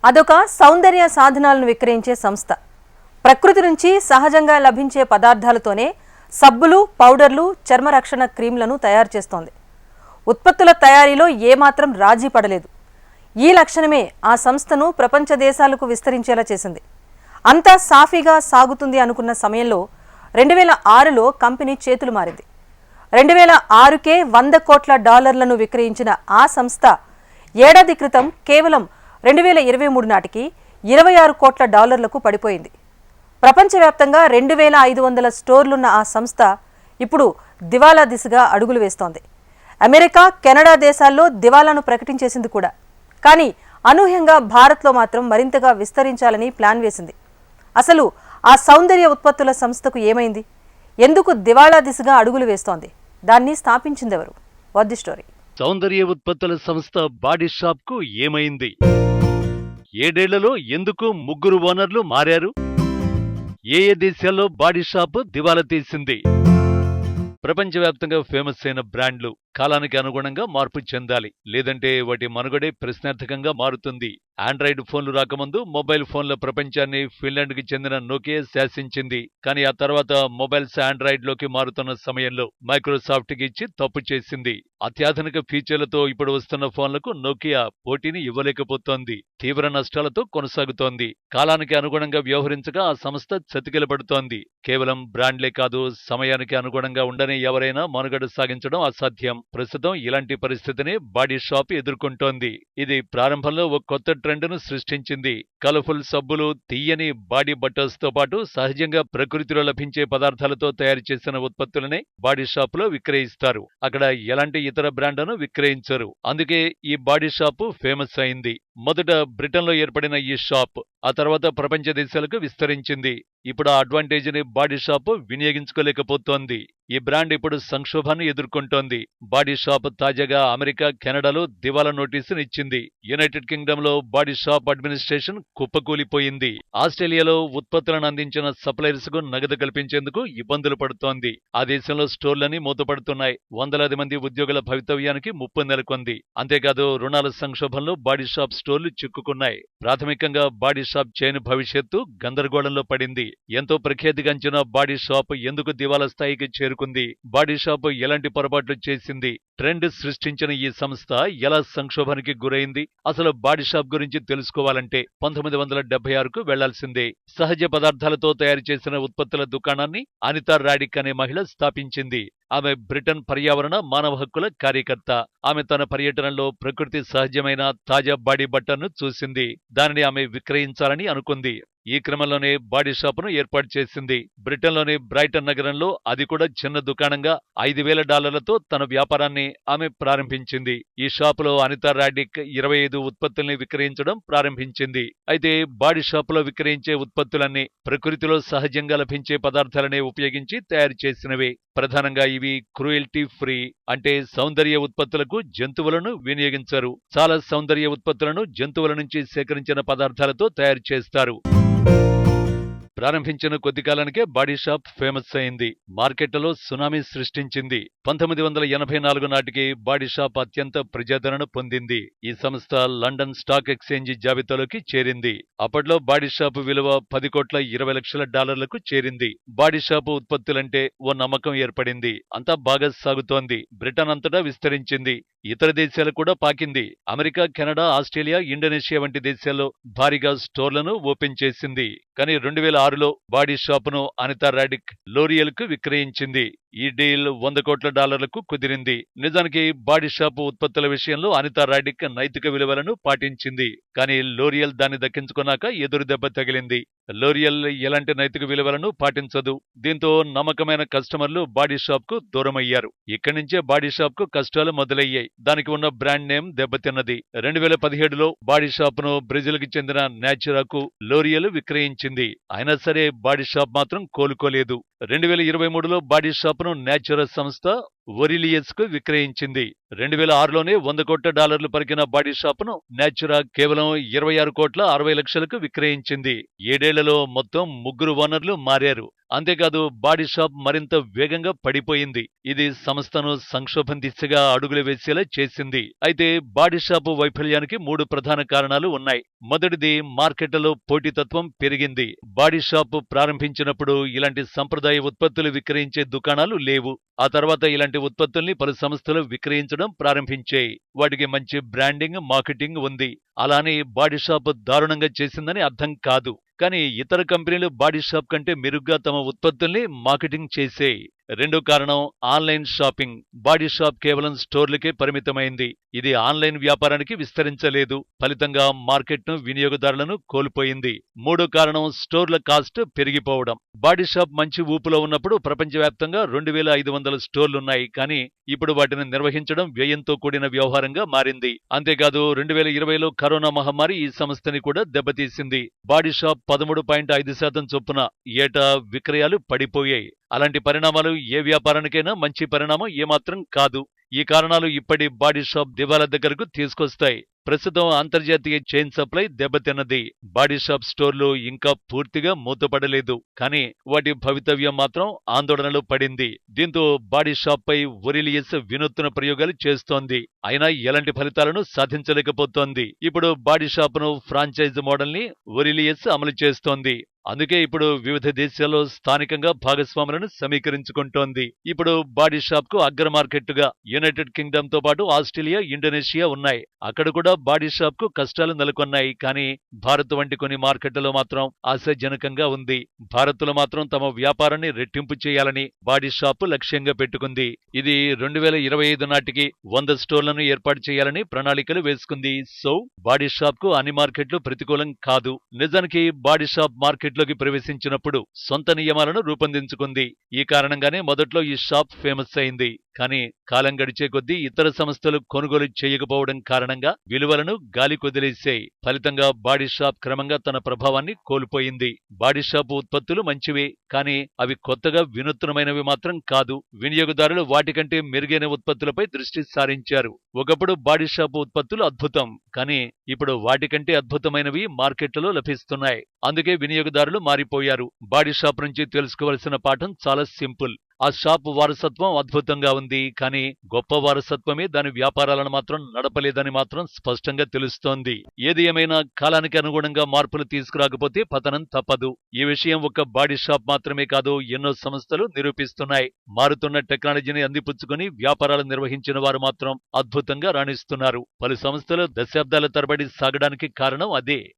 అదొక సౌందర్య సాధనాలను విక్రయించే సంస్థ. ప్రకృతి నుంచి సహజంగా లభించే పదార్థాలతోనే సబ్బులు, పౌడర్లు, చర్మరక్షణ క్రీమ్లను తయారు చేస్తోంది. ఉత్పత్తుల తయారీలో ఏమాత్రం రాజీ పడలేదు. ఈ లక్షణమే ఆ సంస్థను ప్రపంచ దేశాలకు విస్తరించేలా చేసింది. అంతా సాఫీగా సాగుతుంది అనుకున్న సమయంలో 2006లో కంపెనీ చేతులు మారింది. 2006కే $100 కోట్ల విక్రయించిన ఆ సంస్థ ఏడాది క్రితం కేవలం 2023 నాటికి $26 కోట్ల పడిపోయింది. ప్రపంచవ్యాప్తంగా 2500 స్టోర్లున్న ఆ సంస్థ ఇప్పుడు దివాలా దిశగా అడుగులు వేస్తోంది. అమెరికా, కెనడా దేశాల్లో దివాలాను ప్రకటించేసింది కూడా. కానీ అనూహ్యంగా భారత్లో మాత్రం మరింతగా విస్తరించాలని ప్లాన్ వేసింది. అసలు ఆ సౌందర్య ఉత్పత్తుల సంస్థకు ఏమైంది? ఎందుకు దివాళా దిశగా అడుగులు వేస్తోంది? దాన్ని స్థాపించిందెవరు? What the story? సౌందర్య ఉత్పత్తుల సంస్థ బాడీ షాప్ కు ఏమైంది? 7 ఏళ్లలో ఎందుకు 3 ఓనర్లు మారారు? ఏ దేశాల్లో బాడీ షాప్ దివాలా తీసింది? ప్రపంచవ్యాప్తంగా ఫేమస్ అయిన బ్రాండ్లు కాలానికి అనుగుణంగా మార్పు చెందాలి, లేదంటే వాటి మనుగడే ప్రశ్నార్థకంగా మారుతుంది. ఆండ్రాయిడ్ ఫోన్లు రాకముందు మొబైల్ ఫోన్ల ప్రపంచాన్ని ఫిన్లాండ్కి చెందిన నోకియా శాసించింది. కానీ ఆ తర్వాత మొబైల్స్ ఆండ్రాయిడ్ లోకి మారుతున్న సమయంలో మైక్రోసాఫ్ట్కి ఇచ్చి తప్పు చేసింది. అత్యాధునిక ఫీచర్లతో ఇప్పుడు వస్తున్న ఫోన్లకు నోకియా పోటీని ఇవ్వలేకపోతోంది. తీవ్ర నష్టాలతో కొనసాగుతోంది. కాలానికి అనుగుణంగా వ్యవహరించగా ఆ సంస్థ చతికిలబడుతోంది. కేవలం బ్రాండ్లే కాదు, సమయానికి అనుగుణంగా ఉండని ఎవరైనా మనుగడ సాగించడం అసాధ్యం. ప్రస్తుతం ఇలాంటి పరిస్థితిని బాడీ షాప్ ఎదుర్కొంటోంది. ఇది ప్రారంభంలో ఒక కొత్త ట్రెండ్ను సృష్టించింది. కలర్ఫుల్ సబ్బులు, తీయని బాడీ బటర్స్ తో పాటు సహజంగా ప్రకృతిలో లభించే పదార్థాలతో తయారు చేసిన ఉత్పత్తులనే బాడీ షాప్ లో విక్రయిస్తారు. అక్కడ ఎలాంటి ఇతర బ్రాండ్లను విక్రయించరు. అందుకే ఈ బాడీ షాపు ఫేమస్ అయింది. మొదట బ్రిటన్లో ఏర్పడిన ఈ షాప్ ఆ తర్వాత ప్రపంచ దేశాలకు విస్తరించింది. ఇప్పుడు ఆ అడ్వాంటేజ్ ని బాడీ షాప్ వినియోగించుకోలేకపోతోంది. ఈ బ్రాండ్ ఇప్పుడు సంక్షోభాన్ని ఎదుర్కొంటోంది. బాడీ షాప్ తాజాగా అమెరికా, కెనడాలో దివాలా నోటీసును ఇచ్చింది. యునైటెడ్ కింగ్డమ్ లో బాడీ షాప్ అడ్మినిస్ట్రేషన్ కుప్పకూలిపోయింది. ఆస్ట్రేలియాలో ఉత్పత్తులను అందించిన సప్లయర్స్ కు నగదు కల్పించేందుకు ఇబ్బందులు పడుతోంది. ఆ దేశంలో స్టోర్లన్నీ మూతపడుతున్నాయి. వందలాది మంది ఉద్యోగుల భవితవ్యానికి ముప్పు నెలకొంది. అంతేకాదు రుణాల సంక్షోభంలో బాడీ షాప్ స్టోర్లు చిక్కుకున్నాయి. ప్రాథమికంగా బాడీ షాప్ చైన్ భవిష్యత్తు గందరగోళంలో పడింది. ఎంతో ప్రఖ్యాతిగాంచిన బాడీ షాప్ ఎందుకు దివాలా స్థాయికి చేరుకుంది? బాడీ షాప్ ఎలాంటి పొరపాట్లు చేసింది? ట్రెండ్ సృష్టించిన ఈ సంస్థ ఎలా సంక్షోభానికి గురైంది? అసలు బాడీ షాప్ గురించి తెలుసుకోవాలంటే 1976కు వెళ్లాల్సిందే. సహజ పదార్థాలతో తయారు చేసిన ఉత్పత్తుల దుకాణాన్ని అనితా రాడిక్ అనే మహిళ స్థాపించింది. ఆమె బ్రిటన్ పర్యావరణ, మానవ హక్కుల కార్యకర్త. ఆమె తన పర్యటనలో ప్రకృతి సహజమైన తాజా బాడీ బట్టర్ను చూసింది. దానిని ఆమె విక్రయించాలని అనుకుంది. ఈ క్రమంలోనే బాడీ షాపును ఏర్పాటు చేసింది. బ్రిటన్లోని బ్రైటన్ నగరంలో అది కూడా చిన్న దుకాణంగా $5,000తో తన వ్యాపారాన్ని ఆమె ప్రారంభించింది. ఈ షాపులో అనితా రాడిక్ 25 ఉత్పత్తుల్ని విక్రయించడం ప్రారంభించింది. అయితే బాడీ షాపులో విక్రయించే ఉత్పత్తులన్నీ ప్రకృతిలో సహజంగా లభించే పదార్థాలనే ఉపయోగించి తయారు చేసినవే. ప్రధానంగా ఇవి క్రూయల్టీ ఫ్రీ, అంటే సౌందర్య ఉత్పత్తులకు జంతువులను వినియోగించరు. చాలా సౌందర్య ఉత్పత్తులను జంతువుల నుంచి సేకరించిన పదార్థాలతో తయారు చేస్తారు. ప్రారంభించిన కొద్ది కాలానికే బాడీ షాప్ ఫేమస్ అయింది. మార్కెట్లలో సునామీ సృష్టించింది. 1984 నాటికి బాడీ షాప్ అత్యంత ప్రజాదరణ పొందింది. ఈ సంస్థ లండన్ స్టాక్ ఎక్స్చేంజ్ జాబితాలోకి చేరింది. అప్పట్లో బాడీ షాప్ విలువ $10,20,00,000 చేరింది. బాడీ షాపు ఉత్పత్తులంటే ఓ నమ్మకం ఏర్పడింది. అంతా బాగా సాగుతోంది. బ్రిటన్ అంతటా విస్తరించింది. ఇతర దేశాలు కూడా పాకింది. అమెరికా, కెనడా, ఆస్ట్రేలియా, ఇండోనేషియా వంటి దేశాల్లో భారీగా స్టోర్లను ఓపెన్ చేసింది. కానీ 2006లో బాడీ షాపును అనితా రాడిక్ లోరియల్ కు విక్రయించింది. ఈ డీల్ $100 కోట్ల కుదిరింది. నిజానికి బాడీ షాపు ఉత్పత్తుల విషయంలో అనితా రాడిక్ నైతిక విలువలను పాటించింది. కానీ లోరియల్ దాన్ని దక్కించుకున్నాక ఎదురు దెబ్బ తగిలింది. లోరియల్ ఎలాంటి నైతిక విలువలను పాటించదు. దీంతో నమ్మకమైన కస్టమర్లు బాడీ షాప్ కు దూరమయ్యారు. ఇక్కడి నుంచే బాడీ షాప్ కు కష్టాలు మొదలయ్యాయి. దానికి ఉన్న బ్రాండ్ నేమ్ దెబ్బతిన్నది. 2017లో బాడీ షాప్ ను బ్రెజిల్ కి చెందిన న్యాచురాకు లోరియల్ విక్రయించింది. అయినా సరే బాడీ షాప్ మాత్రం కోలుకోలేదు. 2023లో బాడీ షాప్ ను న్యాచురా సంస్థ ఒరిలియస్ కు విక్రయించింది. 2006లోనే $100 కోట్ల పలికిన బాడీ షాపును నేచురా కేవలం 26,60,00,000కు విక్రయించింది. 7 ఏళ్లలో మొత్తం 3 ఓనర్లు మారారు. అంతేకాదు బాడీ షాప్ మరింత వేగంగా పడిపోయింది. ఇది సంస్థను సంక్షోభం దిశగా అడుగులు వేసేలా చేసింది. అయితే బాడీ షాపు వైఫల్యానికి 3 ప్రధాన కారణాలు ఉన్నాయి. మొదటిది, మార్కెట్లలో పోటీతత్వం పెరిగింది. బాడీ షాపు ప్రారంభించినప్పుడు ఇలాంటి సంప్రదాయ ఉత్పత్తులు విక్రయించే దుకాణాలు లేవు. ఆ తర్వాత ఇలాంటి ఉత్పత్తుల్ని పలు సంస్థలు విక్రయించడం ప్రారంభించాయి. వాటికి మంచి బ్రాండింగ్, మార్కెటింగ్ ఉంది. అలానే బాడీ షాప్ దారుణంగా చేసిందని అర్థం కాదు. కానీ ఇతర కంపెనీలు బాడీ షాప్ కంటే మెరుగ్గా తమ ఉత్పత్తుల్ని మార్కెటింగ్ చేసేయి. రెండో కారణం, ఆన్లైన్ షాపింగ్. బాడీ షాప్ కేవలం స్టోర్లకే పరిమితమైంది. ఇది ఆన్లైన్ వ్యాపారానికి విస్తరించలేదు. ఫలితంగా మార్కెట్ను, వినియోగదారులను కోల్పోయింది. మూడో కారణం, స్టోర్ల కాస్ట్ పెరిగిపోవడం. బాడీ షాప్ మంచి ఊపులో ఉన్నప్పుడు ప్రపంచవ్యాప్తంగా 2,500 స్టోర్లున్నాయి. కానీ ఇప్పుడు వాటిని నిర్వహించడం వ్యయంతో కూడిన వ్యవహారంగా మారింది. అంతేకాదు 2020లో కరోనా మహమ్మారి ఈ సంస్థని కూడా దెబ్బతీసింది. బాడీ షాప్ 13.5% చొప్పున ఏటా విక్రయాలు పడిపోయాయి. అలాంటి పరిణామాలు ఏ వ్యాపారానికైనా మంచి పరిణామం ఏమాత్రం కాదు. ఈ కారణాలు ఇప్పటి బాడీ షాప్ దివాలా దగ్గరకు తీసుకొస్తాయి. ప్రస్తుతం అంతర్జాతీయ చైన్ సప్లై దెబ్బతిన్నది. బాడీ షాప్ స్టోర్లు ఇంకా పూర్తిగా మూతపడలేదు. కానీ వాటి భవితవ్యం మాత్రం ఆందోళనలో పడింది. దీంతో బాడీ షాప్ పై ఒరిలియస్ వినూత్న ప్రయోగాలు చేస్తోంది. అయినా ఎలాంటి ఫలితాలను సాధించలేకపోతోంది. ఇప్పుడు బాడీ షాపును ఫ్రాంచైజ్ మోడల్ ని ఒరిలియస్ అమలు చేస్తోంది. అందుకే ఇప్పుడు వివిధ దేశాల్లో స్థానికంగా భాగస్వాములను సమీకరించుకుంటోంది. ఇప్పుడు బాడీ షాప్ కు అగ్ర మార్కెట్టుగా యునైటెడ్ కింగ్డమ్ తో పాటు ఆస్ట్రేలియా, ఇండోనేషియా ఉన్నాయి. అక్కడ కూడా బాడీ షాప్ కు కష్టాలు నెలకొన్నాయి. కానీ భారత్ వంటి కొన్ని మార్కెట్లలో మాత్రం ఆశాజనకంగా ఉంది. భారత్లో మాత్రం తమ వ్యాపారాన్ని రెట్టింపు చేయాలని బాడీ షాప్ లక్ష్యంగా పెట్టుకుంది. ఇది 2025 నాటికి 100 స్టోర్లను ఏర్పాటు చేయాలని ప్రణాళికలు వేసుకుంది. సో బాడీ షాప్ కు అన్ని మార్కెట్లు ప్రతికూలం కాదు. నిజానికి బాడీ షాప్ మార్కెట్లోకి ప్రవేశించినప్పుడు సొంత నియమాలను రూపొందించుకుంది. ఈ కారణంగానే మొదట్లో ఈ షాప్ ఫేమస్ అయింది. కానీ కాలం గడిచే కొద్దీ ఇతర సంస్థలు కొనుగోలు చేయకపోవడం కారణంగా విలువలను గాలి కొదిలేశాయి. ఫలితంగా బాడీ షాప్ క్రమంగా తన ప్రభావాన్ని కోల్పోయింది. బాడీ షాప్ ఉత్పత్తులు మంచివే, కానీ అవి కొత్తగా వినూత్నమైనవి మాత్రం కాదు. వినియోగదారులు వాటికంటే మెరుగైన ఉత్పత్తులపై దృష్టి సారించారు. ఒకప్పుడు బాడీ షాప్ ఉత్పత్తులు అద్భుతం, కానీ ఇప్పుడు వాటికంటే అద్భుతమైనవి మార్కెట్లలో లభిస్తున్నాయి. అందుకే వినియోగదారులు మారిపోయారు. బాడీ షాప్ నుంచి తెలుసుకోవలసిన పాఠం చాలా సింపుల్. ఆ షాప్ వారసత్వం అద్భుతంగా ఉంది, కానీ గొప్ప వారసత్వమే దాని వ్యాపారాలను మాత్రం నడపలేదని మాత్రం స్పష్టంగా తెలుస్తోంది. ఏది ఏమైనా కాలానికి అనుగుణంగా మార్పులు తీసుకురాకపోతే పతనం తప్పదు. ఈ విషయం ఒక్క బాడీ షాప్ మాత్రమే కాదు, ఎన్నో సంస్థలు నిరూపిస్తున్నాయి. మారుతున్న టెక్నాలజీని అందిపుచ్చుకుని వ్యాపారాలు నిర్వహించిన వారు మాత్రం అద్భుతంగా రాణిస్తున్నారు. పలు సంస్థలు దశాబ్దాల తరబడి సాగడానికి కారణం అదే.